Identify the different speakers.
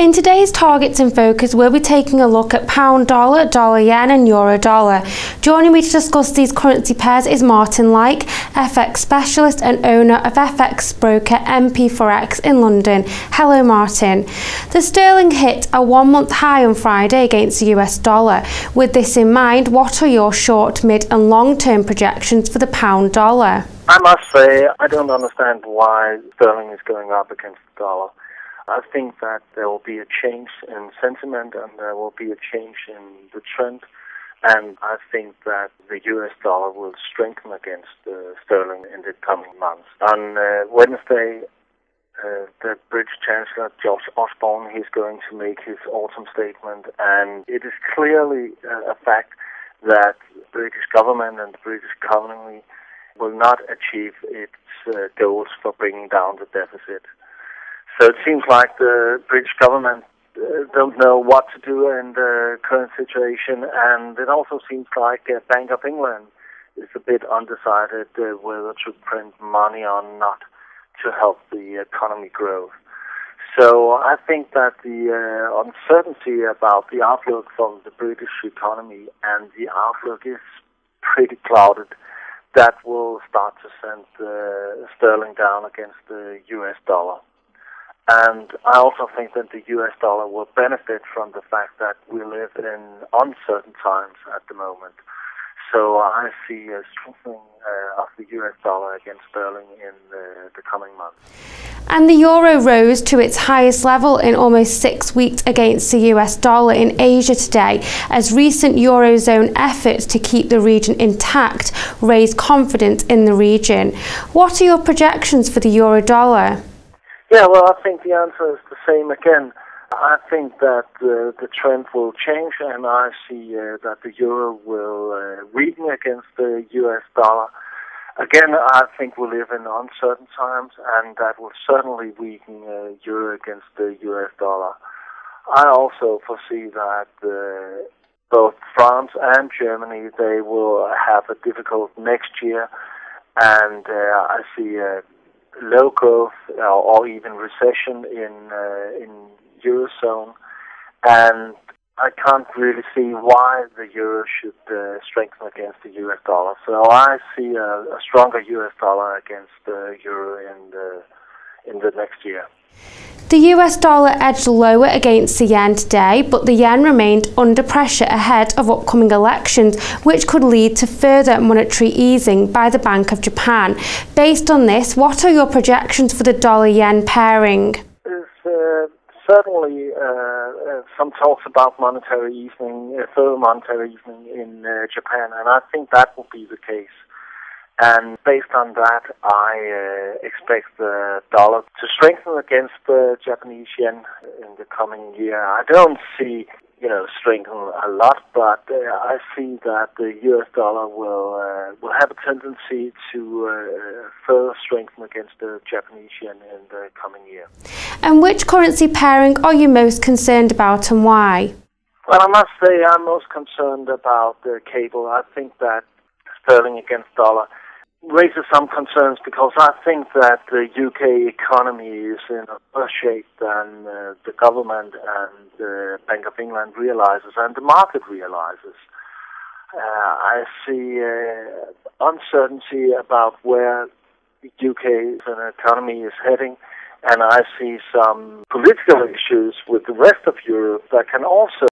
Speaker 1: In today's Targets in Focus, we'll be taking a look at pound dollar, dollar yen and euro dollar. Joining me to discuss these currency pairs is Martin Lykke, FX specialist and owner of FX broker NPFOREX in London. Hello Martin. The sterling hit a 1-month high on Friday against the US dollar. With this in mind, what are your short, mid and long-term projections for the pound dollar?
Speaker 2: I must say, I don't understand why sterling is going up against the dollar. I think that there will be a change in sentiment and there will be a change in the trend. And I think that the US dollar will strengthen against sterling in the coming months. On Wednesday, the British Chancellor, George Osborne, he's going to make his autumn statement. And it is clearly a fact that the British government and the British economy will not achieve its goals for bringing down the deficit. So it seems like the British government don't know what to do in the current situation, and it also seems like Bank of England is a bit undecided whether to print money or not to help the economy grow. So I think that the uncertainty about the outlook for the British economy and the outlook is pretty clouded. That will start to send sterling down against the US dollar. And I also think that the US dollar will benefit from the fact that we live in uncertain times at the moment. So I see a strengthening of the US dollar against sterling in the coming months.
Speaker 1: And the euro rose to its highest level in almost 6 weeks against the US dollar in Asia today, as recent eurozone efforts to keep the region intact raised confidence in the region. What are your projections for the euro dollar?
Speaker 2: Yeah, well, I think the answer is the same again. I think that the trend will change, and I see that the euro will weaken against the US dollar. Again, I think we live in uncertain times, and that will certainly weaken euro against the US dollar. I also foresee that both France and Germany, they will have a difficult next year, and I see low growth or even recession in Eurozone, and I can't really see why the euro should strengthen against the US dollar. So I see a stronger US dollar against the euro in the next year.
Speaker 1: The US dollar edged lower against the yen today, but the yen remained under pressure ahead of upcoming elections, which could lead to further monetary easing by the Bank of Japan. Based on this, what are your projections for the dollar-yen pairing?
Speaker 2: There's certainly some talks about monetary easing, further monetary easing in Japan, and I think that will be the case. And based on that, I expect the dollar to strengthen against the Japanese yen in the coming year. I don't see, strengthen a lot, but I see that the US dollar will have a tendency to further strengthen against the Japanese yen in the coming year.
Speaker 1: And which currency pairing are you most concerned about, and why?
Speaker 2: Well, I must say I'm most concerned about the cable. I think that sterling against dollar raises some concerns because I think that the UK economy is in a worse shape than the government and the Bank of England realizes and the market realizes. I see uncertainty about where the UK economy is heading, and I see some political issues with the rest of Europe that can also